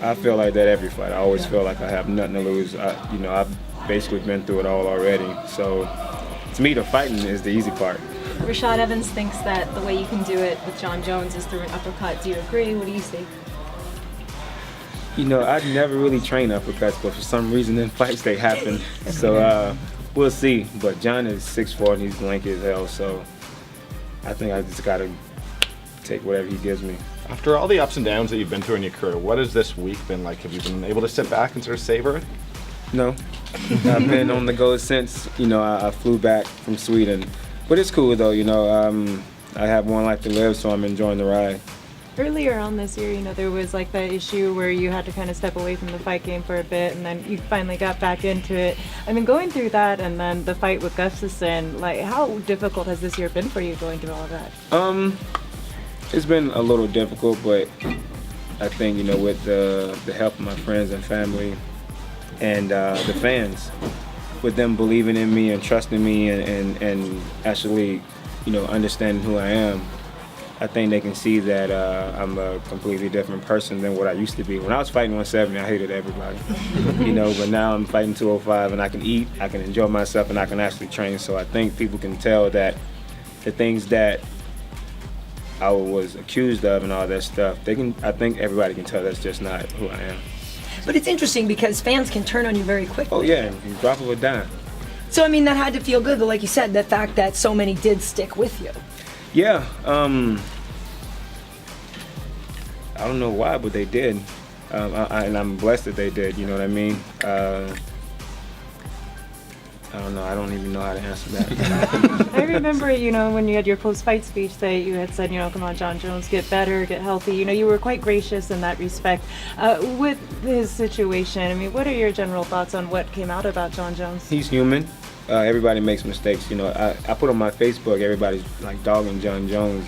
I feel like that every fight. I always feel like I have nothing to lose. I've basically been through it all already. So to me, the fighting is the easy part. Rashad Evans thinks that the way you can do it with Jon Jones is through an uppercut. Do you agree? What do you see? I never really train uppercuts, but for some reason in fights they happen. So we'll see. But Jon is 6'4" and he's lanky as hell, so I think I just gotta take whatever he gives me. After all the ups and downs that you've been through in your career, what has this week been like? Have you been able to sit back and sort of savor it? No. I've been on the go since, I flew back from Sweden. But it's cool though, I have one life to live, so I'm enjoying the ride. Earlier on this year, there was like that issue where you had to kind of step away from the fight game for a bit, and then you finally got back into it. I mean, going through that and then the fight with Gustafsson, like how difficult has this year been for you going through all of that? It's been a little difficult, but I think, with the help of my friends and family and the fans, with them believing in me and trusting me and actually, understanding who I am, I think they can see that I'm a completely different person than what I used to be. When I was fighting 170, I hated everybody, but now I'm fighting 205 and I can eat, I can enjoy myself, and I can actually train. So I think people can tell that the things that I was accused of and all that stuff, I think everybody can tell that's just not who I am. But it's interesting because fans can turn on you very quickly. Oh yeah, you drop of a dime. So I mean, that had to feel good, but like you said, the fact that so many did stick with you. Yeah, I don't know why, but they did, and I'm blessed that they did. You know what I mean? I don't know. I don't even know how to answer that. I remember, when you had your post-fight speech that you had said, come on, Jon Jones, get better, get healthy. You were quite gracious in that respect. With his situation, I mean, what are your general thoughts on what came out about Jon Jones? He's human. Everybody makes mistakes. I put on my Facebook, everybody's like dogging Jon Jones.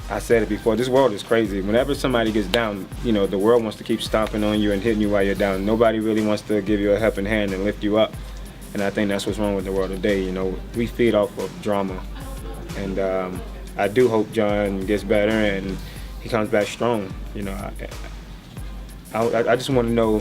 I said it before, this world is crazy. Whenever somebody gets down, the world wants to keep stomping on you and hitting you while you're down. Nobody really wants to give you a helping hand and lift you up. And I think that's what's wrong with the world today. We feed off of drama. And I do hope Jon gets better and he comes back strong. I just want to know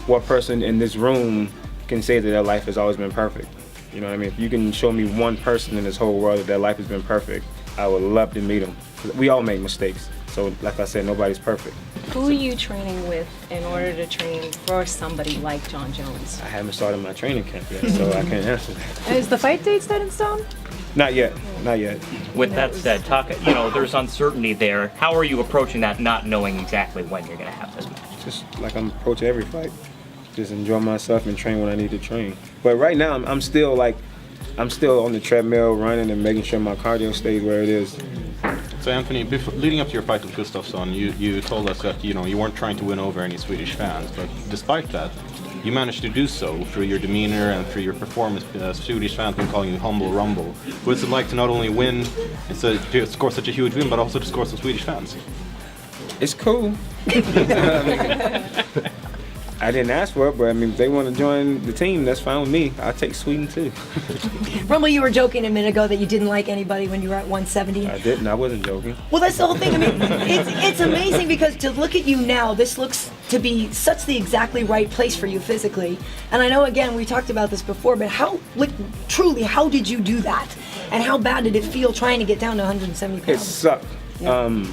what person in this room can say that their life has always been perfect. You know what I mean? If you can show me one person in this whole world that their life has been perfect, I would love to meet them. We all make mistakes. So like I said, nobody's perfect. Who are you training with in order to train for somebody like Jon Jones? I haven't started my training camp yet, so I can't answer that. Is the fight date set in stone? Not yet, not yet. With that said, there's uncertainty there. How are you approaching that, not knowing exactly when you're going to have this match? Just like I'm approaching every fight. Just enjoy myself and train when I need to train. But right now, I'm still on the treadmill running and making sure my cardio stays where it is. So Anthony, leading up to your fight with Gustafsson, you told us that you weren't trying to win over any Swedish fans, but despite that, you managed to do so through your demeanor and through your performance. Swedish fans have been calling you Humble Rumble. What's it like to not only win, to score such a huge win, but also to score some Swedish fans? It's cool. I didn't ask for it, but if they want to join the team, that's fine with me. I'll take Sweden too. Rumble, you were joking a minute ago that you didn't like anybody when you were at 170. I didn't. I wasn't joking. Well, that's the whole thing. It's amazing because to look at you now, this looks to be such the exactly right place for you physically. And I know, again, we talked about this before, but truly, how did you do that? And how bad did it feel trying to get down to 170 pounds? It sucked. Yeah.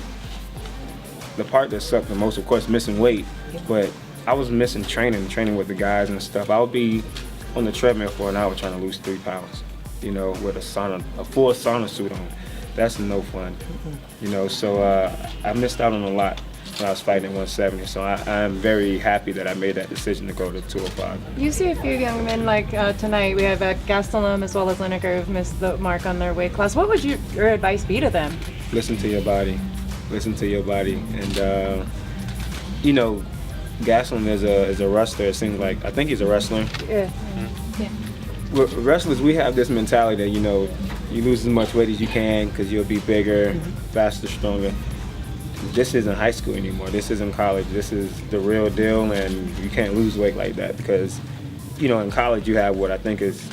The part that sucked the most, of course, missing weight, but I was missing training with the guys and stuff. I would be on the treadmill for an hour trying to lose 3 pounds, with a full sauna suit on. That's no fun, so I missed out on a lot when I was fighting at 170. So I am very happy that I made that decision to go to 205. You see a few young men like tonight. We have Gustafsson as well as Lineker who've missed the mark on their weight class. What would your advice be to them? Listen to your body. Listen to your body. And, Gustafsson is a wrestler. It seems like I think he's a wrestler. Yeah. Mm-hmm. Yeah. With wrestlers, we have this mentality that you lose as much weight as you can because you'll be bigger, faster, stronger. This isn't high school anymore. This isn't college. This is the real deal, and you can't lose weight like that because, in college you have what I think is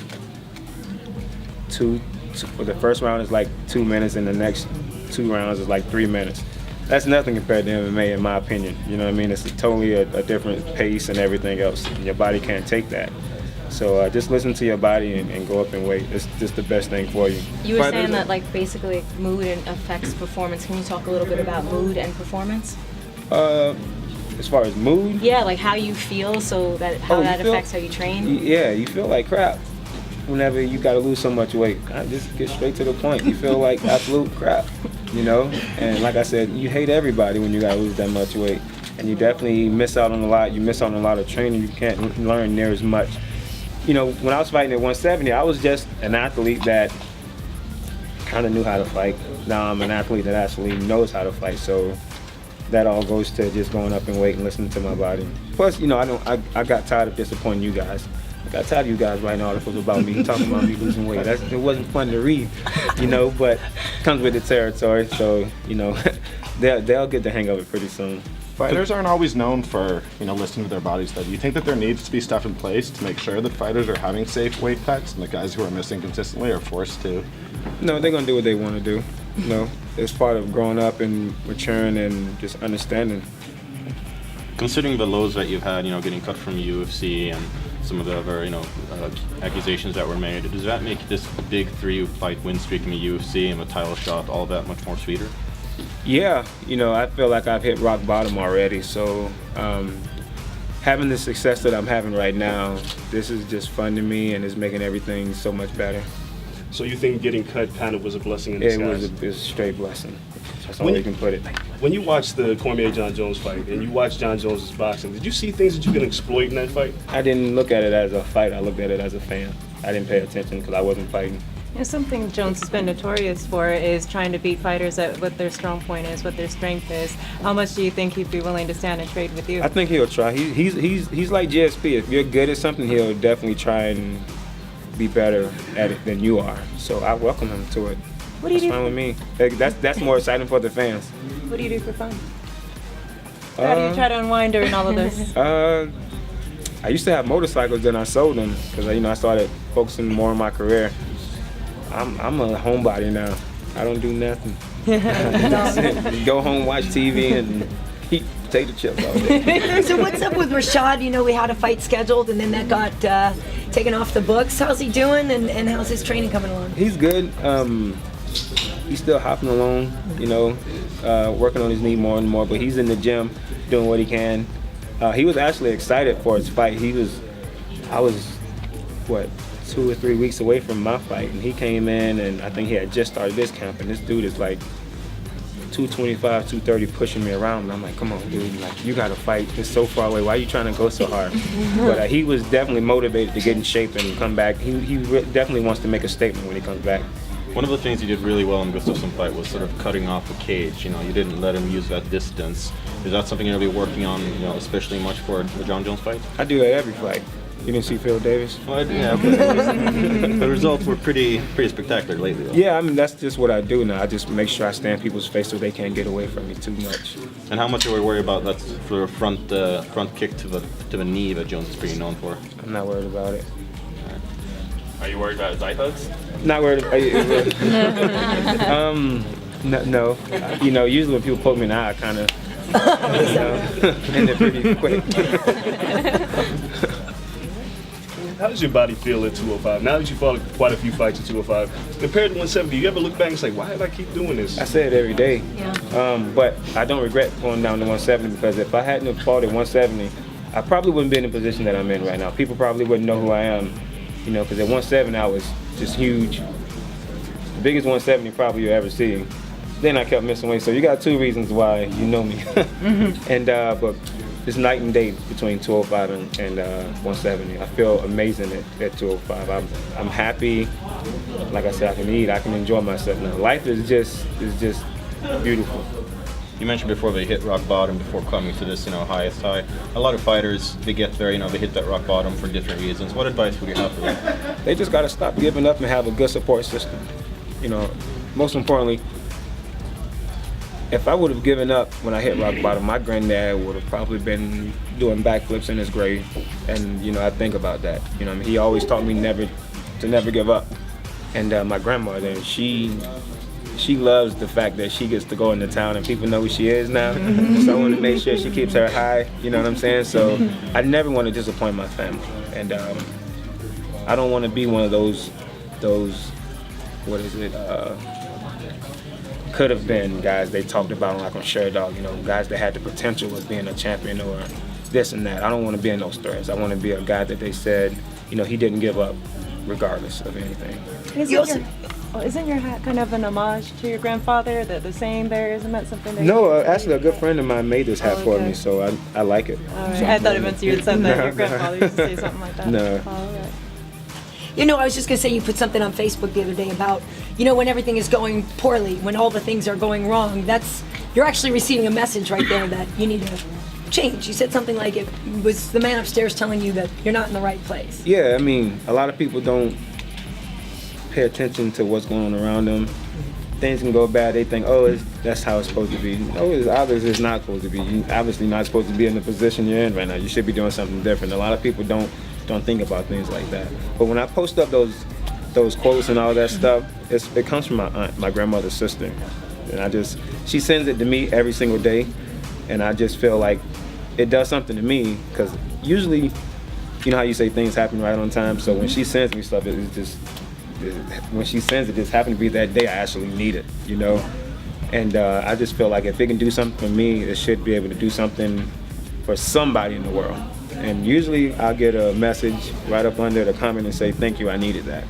the first round is like 2 minutes, and the next 2 rounds is like 3 minutes. that's nothing compared to MMA, in my opinion. You know what I mean? It's totally a different pace and everything else. And your body can't take that. So just listen to your body and go up in weight. It's just the best thing for you. You were Fighters saying are- that like basically mood affects performance. Can you talk a little bit about mood and performance? As far as mood, Yeah, like how you feel, so that how Oh, you that feel- affects how you train. yeah, you feel like crap whenever you got to lose so much weight. I just get straight to the point. You feel like absolute crap, you know? And like I said, you hate everybody when you got to lose that much weight. And you definitely miss out on a lot. You miss out on a lot of training. You can't learn near as much. You know, when I was fighting at 170, I was just an athlete that kind of knew how to fight. Now I'm an athlete that actually knows how to fight. So that all goes to just going up in weight and listening to my body. Plus, you know, I got tired of disappointing you guys. I got tired of you guys writing articles about me, talking about me losing weight. It wasn't fun to read, you know, but it comes with the territory. So, you know, they'll get the hang of it pretty soon. Fighters aren't always known for, listening to their bodies, though. Do you think that there needs to be stuff in place to make sure that fighters are having safe weight cuts and the guys who are missing consistently are forced to? No, they're going to do what they want to do. You know, it's part of growing up and maturing and just understanding. Considering the lows that you've had, getting cut from UFC and some of the other, accusations that were made, does that make this big 3-fight win streak in the UFC and the title shot all that much more sweeter? Yeah, I feel like I've hit rock bottom already. So having the success that I'm having right now, this is just fun to me and it's making everything so much better. So you think getting cut kind of was a blessing in disguise? It was a straight blessing. That's all you can put it. When you watched the Cormier-Jon Jones fight and you watched Jon Jones' boxing, did you see things that you can exploit in that fight? I didn't look at it as a fight. I looked at it as a fan. I didn't pay attention because I wasn't fighting. Something Jones has been notorious for is trying to beat fighters at what their strong point is, what their strength is. How much do you think he'd be willing to stand and trade with you? I think he'll try. He's like GSP. If you're good at something, he'll definitely try and be better at it than you are. So I welcome him to it. What do you That's do? fine with me. That's more exciting for the fans. What do you do for fun? How do you try to unwind during all of this? I used to have motorcycles, then I sold them because I started focusing more on my career. I'm a homebody now. I don't do nothing. Go home, watch TV, and eat potato chips all day. So what's up with Rashad? We had a fight scheduled and then that got taken off the books. How's he doing and how's his training coming along? He's good. He's still hopping along, working on his knee more and more, but he's in the gym doing what he can. He was actually excited for his fight. I was 2 or 3 weeks away from my fight, and he came in, and I think he had just started this camp, and this dude is like 225, 230 pushing me around, and I'm like, come on, dude, like, you gotta fight. It's so far away. Why are you trying to go so hard? But he was definitely motivated to get in shape and come back. He definitely wants to make a statement when he comes back. One of the things you did really well in Gustafsson fight was sort of cutting off the cage. You didn't let him use that distance. Is that something you're going to be working on, especially much for the Jon Jones fight? I do that every fight. You didn't see Phil Davis? Well, yeah, but the results were pretty spectacular lately, though. Yeah, I mean, that's just what I do now. I just make sure I stay in people's face so they can't get away from me too much. And how much are we worried about that for a front kick to the knee that Jones is pretty known for? I'm not worried about it. Are you worried about his eye hugs? Not worried about it. No. Usually when people poke me in the eye, I kind of end it pretty quick. How does your body feel at 205? Now that you've fought quite a few fights at 205, compared to 170, you ever look back and say, why did I keep doing this? I say it every day. Yeah. But I don't regret going down to 170 because if I hadn't have fought at 170, I probably wouldn't be in the position that I'm in right now. People probably wouldn't know who I am, because at 170 I was just huge. The biggest 170 probably you'll ever see. Then I kept missing weight. So you got 2 reasons why you know me. And but it's night and day between 205 and 170. I feel amazing at 205. I'm happy. Like I said, I can eat. I can enjoy myself now. Life is just beautiful. You mentioned before they hit rock bottom before coming to this, highest high. A lot of fighters, they get there, they hit that rock bottom for different reasons. What advice would you have for them? They just got to stop giving up and have a good support system. Most importantly, if I would have given up when I hit rock bottom, my granddad would have probably been doing backflips in his grave. And, I think about that. He always taught me never to give up. And my grandmother, she she loves the fact that she gets to go into town and people know who she is now. So I want to make sure she keeps her high. You know what I'm saying? So I never want to disappoint my family, and I don't want to be one of those what is it? Could have been guys they talked about like on Share Dog. You know, guys that had the potential of being a champion or this and that. I don't want to be in those stories. I want to be a guy that they said, you know, he didn't give up regardless of anything. Isn't your hat kind of an homage to your grandfather? The saying there, isn't that something that No, actually a good friend of mine made this hat for me, so I like it. All right. I thought it meant you had said that your grandfather used to say something like that. No. All right. You know, I was just gonna say you put something on Facebook the other day about, you know, when everything is going poorly, when all the things are going wrong, you're actually receiving a message right there that you need to change. You said something like it was the man upstairs telling you that you're not in the right place. Yeah, I mean, a lot of people don't pay attention to what's going on around them. Things can go bad, they think, oh, that's how it's supposed to be. No, it's obviously it's not supposed to be. You're obviously not supposed to be in the position you're in right now. You should be doing something different. A lot of people don't think about things like that. But when I post up those quotes and all that stuff, it comes from my aunt, my grandmother's sister. And she sends it to me every single day, and I just feel like it does something to me, because usually, you know how you say things happen right on time, so when she sends me stuff, when she sends it, just happened to be that day I actually need it, you know? And I just feel like if it can do something for me, it should be able to do something for somebody in the world. And usually I'll get a message right up under the comment and say, thank you, I needed that.